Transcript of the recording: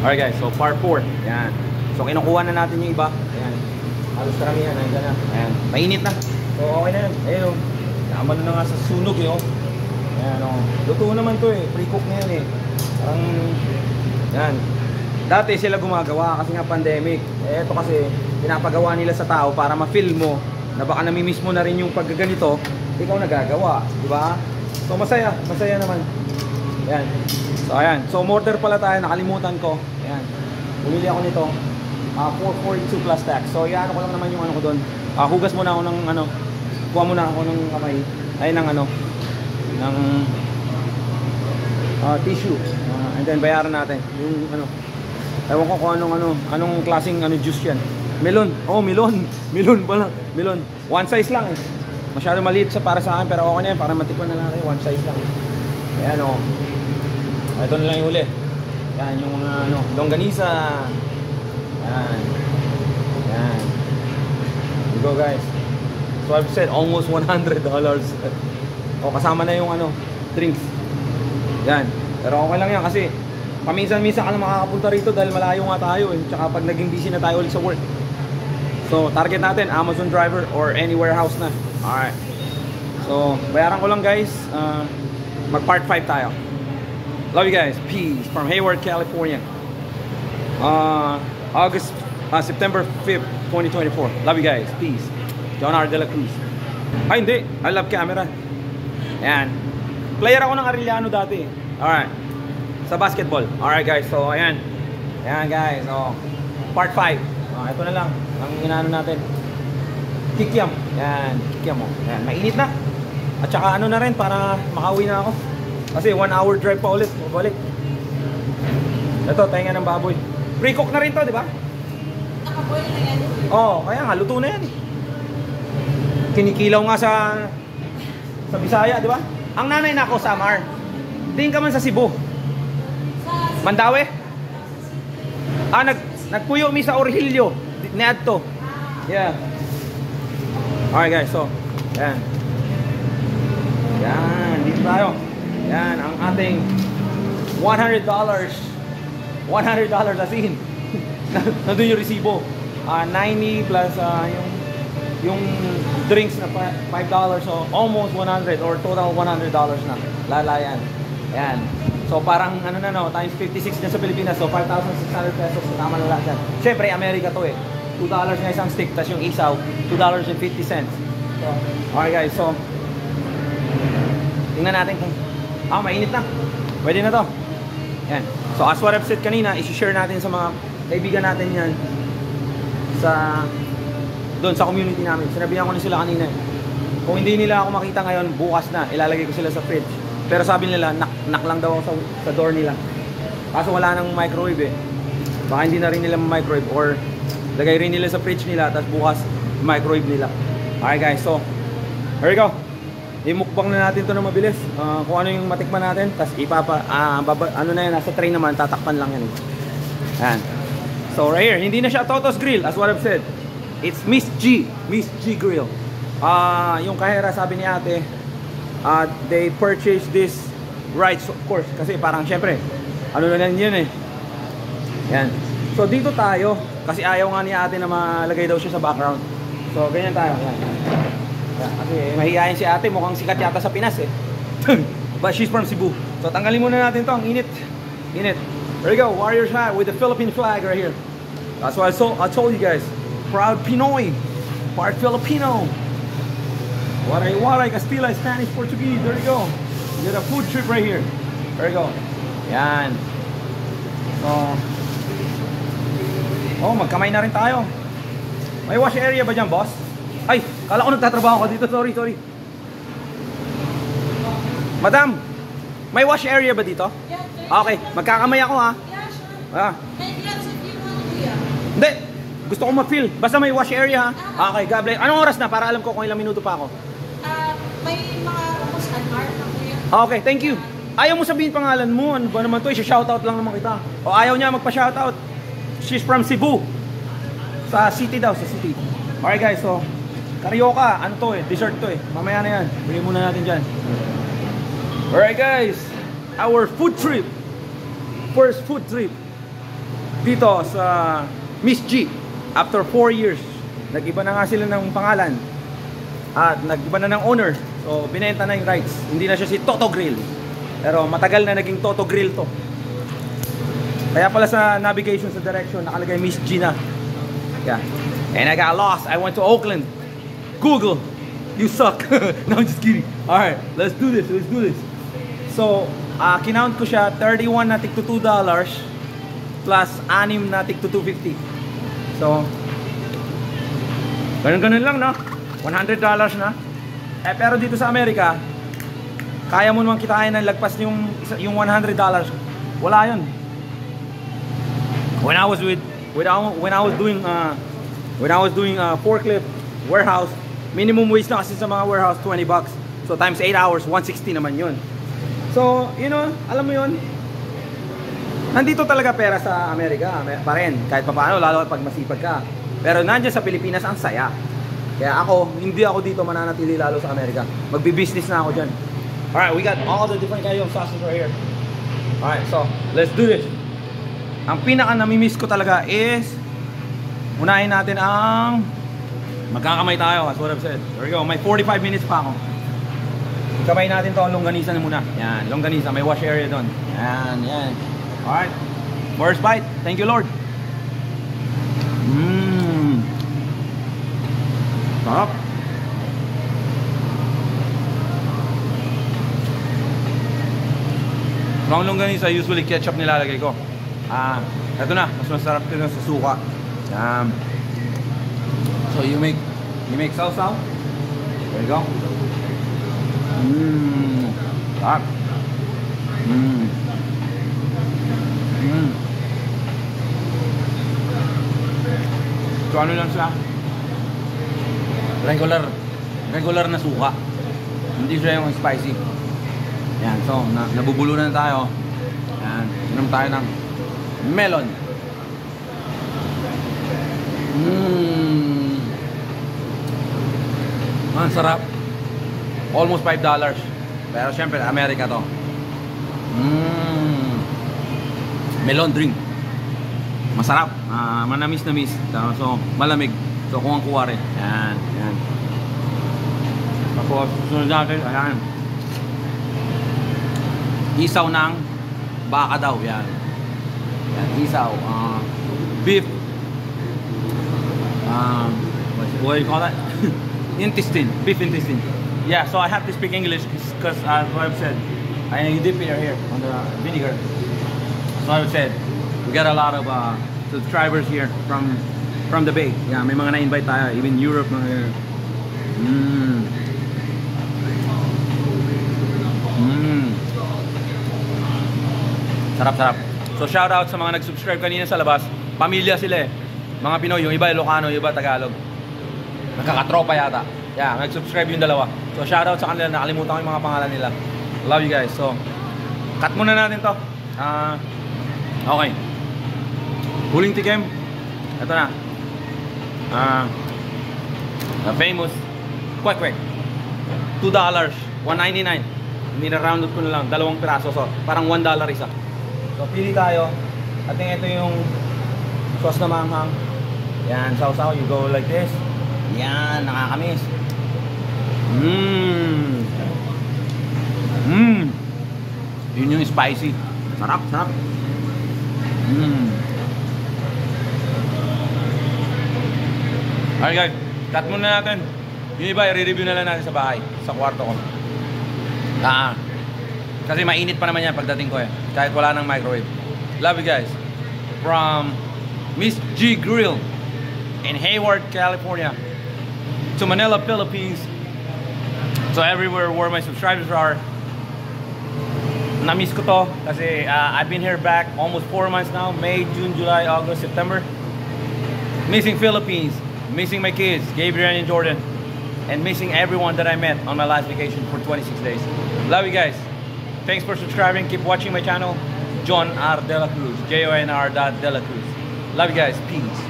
Alright guys, so part 4. Ayan. So kinukuha na natin yung iba. Ayan. Halos karamihan, nandiyan na. Ayan. Mainit na. So okay na yan. Ayan o. Naman na nga sa sunog eh o. Ayan o. Luto naman to eh. Pre-cook na yan eh. Parang, yan. Dati sila gumagawa kasi nga pandemic. Eh ito kasi, pinapagawa nila sa tao para ma-feel mo na baka namimiss mo na rin yung paggaganito, ikaw nagagawa. Diba? So masaya. Masaya naman. Ayan. So ayan. So order pala tayo. Nakalimutan ko. Ayan. Bumili ako nito. 442 plus tax. So iano ko lang naman yung ano ko doon. Hugas muna ako ng ano. Kuha muna ako ng kamay. Ay ng ano. Ng tissue. And then bayaran natin. Yung ano. Ewan ko kung anong klaseng juice yan. Melon. Oh, melon. Melon pala. Melon. One size lang eh. Masyado maliit para sa akin pero okay na yan. Para matikman na lang kayo. One size lang. Ayan o. Ito na lang yung huli. Yan yung mga longganisa. Yan. Yan. Here we go guys. So I've said almost $100. O kasama na yung drinks. Yan. Pero okay lang yan kasi paminsan-minsan ka na makakapunta rito dahil malayo nga tayo eh. Tsaka pag naging busy na tayo ulit sa work. So target natin Amazon driver or any warehouse na. Alright. So bayaran ko lang guys. Mag part 5 tayo. Love you guys. Peace from Hayward, California. September 5th, 2024. Love you guys. Peace. John R. De La Cruz. Ay hindi. I love camera. Ayan. Player ako ng Arellano dati. Alright. Sa basketball. Alright guys. So ayan. Ayan guys. So, part 5. Ito na lang. Ang inaano natin. Kikiam. Ayan. Kikiam mo. Ayan. Mainit na. At saka na rin para makauwi na ako. Kasi 1 hour drive pa ulit. Balik. Ito, tayo nga ng baboy. Pre-cook na rin to, di ba? Nakaboil na yan. Oo, kaya nga, luto na yan. Kinikilaw nga sa Bisaya, di ba? Ang nanay na ako, Samar. Tingin ka man sa Cebu. Mandawi? Nagpuyo mi sa Orhilio. Niadto. Yeah. Alright guys, so. Yan. Yan, dito tayo. Yan, ang ating $100. $100 as in. Nandun yung resibo. 90 plus yung drinks na $5. So, almost 100 or total $100 na. Lala yan. Yan. So, parang times 56 na sa Pilipinas. So, 5,600 pesos. Tama na lahat yan. Siyempre, Amerika to eh. $2 na isang stick. Tapos yung isaw, $2.50. So, alright guys. So, tingnan natin kung mainit na. Pwede na to. Yan. So as what I've said kanina, i-share natin sa mga kaibigan natin yan doon sa community namin. Sinabihan ko na sila kanina. Kung hindi nila ako makita ngayon, bukas na ilalagay ko sila sa fridge. Pero sabi nila, knock lang daw ako sa door nila. Kaso wala nang microwave eh. Baka hindi na rin nila microwave or lagay rin nila sa fridge nila tapos bukas microwave nila. Okay guys, so here we go. Imukbang na natin to na mabilis. Kung ano yung matikman natin, tapos na yan, nasa tray naman, tatakpan lang yan. Yan. So right here, hindi na siya Toto's Grill, as what I've said. It's Miss G Grill. Yung kahera, sabi ni ate, they purchased this rights, of course, kasi parang syempre, na yan eh. Yan. So dito tayo, kasi ayaw nga ni ate na malagay daw siya sa background. So ganyan tayo. Yan. Kasi mahihayin si ate, mukhang sikat yata sa Pinas eh. But she's from Cebu. So tanggalin muna natin to, ang init. Init. There you go, Warriors hat with the Philippine flag right here. That's why I told you guys. Proud Pinoy. Part Filipino. Waray, Castilla, Spanish, Portuguese. There you go. You get a food trip right here. There you go. Yan. So, magkamay na rin tayo. May wash area ba dyan, boss? Ay, kala ko nagtatrabaho ko dito. Sorry. Madam, may wash area ba dito? Yeah, okay, magkakamay ako ha. Yeah, sure. Ah. May gloves if you want to. Hindi, gusto ko ma-feel. Basta may wash area ha. Okay, God bless. Anong oras na para alam ko kung ilang minuto pa ako? May mga almost an hour na kuya. Okay, thank you. Ayaw mo sabihin pangalan mo. Ano ba naman to? I-shoutout lang naman kita. O ayaw niya magpa-shoutout. She's from Cebu. Sa city daw, sa city. Alright guys, so Carioca, ano to eh, dessert to eh. Mamaya na yan, bigyan muna natin dyan. Alright guys, our food trip. First food trip. dito sa Miss G. After 4 years, nag-iba na nga sila ng pangalan at nag-iba na ng owner. So binenta na yung rights. Hindi na siya si Toto Grill, pero matagal na naging Toto Grill to. Kaya pala sa navigation, sa direction, nakalagay Miss G na. Yeah. And I got lost. I went to Oakland. Google, you suck. No, I'm just kidding. Alright, let's do this. Let's do this. So, kinount ko siya, 31 na tig to $2 plus 6 na tig to $2.50. So, ganun-ganun lang, no? $100 na. Pero dito sa Amerika, kaya mo naman kitain na lagpas yung $100. Wala yun. When I was doing forklift warehouse, minimum wage na kasi sa mga warehouse $20. So times 8 hours, 160 naman yun. So, you know, alam mo yun, nandito talaga pera sa Amerika pa rin, kahit papaano, lalo pag masipag ka. Pero nandiyan sa Pilipinas, ang saya. Kaya hindi ako dito mananatili lalo sa Amerika. Magbi-business na ako dyan. Alright, we got all the different kind of sauces right here. Alright, so, let's do this. Ang pinaka namimiss ko talaga is, unahin natin ang magkakamay tayo, as what I've said. There we go, may 45 minutes pa ako. Kamay natin to, longganisa na muna. Yan, longganisa, may wash area doon. Yan, yan. Alright, first bite. Thank you, Lord. Sarap. Ang longganisa, usually ketchup nilalagay ko. Ito na, mas masarap ito sa suka. So you make sausaw. There you go. Sarap. So ano lang siya? Regular na suka. Hindi siya yung spicy. Yan, so nabubulunan tayo. Yan, inom tayo ng melon. Ang sarap. Almost $5. Pero syempre, Amerika to. Melon drink. Masarap. Manamis-namis. So, malamig. So, kuwang-kuwa rin. Yan, yan. Tapos, sunod natin. Ayan. Isaw ng baka daw. Yan. Yan, isaw. Beef. What do you call that? Intestine. Beef intestine. Yeah, so I have to speak English because as I've said, you dip it here on the vinegar. So I've said, we got a lot of subscribers here from the Bay. Yeah, may mga na-invite tayo, even Europe. Sarap-sarap. So shout out sa mga nag-subscribe kanina sa labas. Pamilya sila eh. Mga Pinoy, yung iba Ilocano, yung iba Tagalog. Nagkakatropa yata. Yeah, nag-subscribe yung dalawa. So shout out sa kanila, nakalimutan ko yung mga pangalan nila. Love you guys. So, cut muna natin to. Okay. Huling tikim. Ito na. The famous kwek-kwek. $2, $1.99. Nira-rounded ko na lang, 2 piraso. So, parang $1 isa. So, pili tayo. At ito yung sauce na manghang. Yan, sausaw. You go like this. Yan, nakakamiss. Yun yung spicy. Sarap, sarap. Alright guys, cut muna natin. Yung iba, i-review na lang natin sa bahay, sa kwarto ko. Kasi mainit pa naman yan pagdating ko eh. Kahit wala nang microwave. Love you guys. From Miss G Grill in Hayward, California to Manila, Philippines. So everywhere where my subscribers are. Na-miss ko to kasi I've been here back almost 4 months now. May, June, July, August, September. Missing Philippines. Missing my kids, Gabriel and Jordan. And missing everyone that I met on my last vacation for 26 days. Love you guys. Thanks for subscribing. Keep watching my channel. John R. De La Cruz. JONR. De La Cruz. Love you guys. Peace.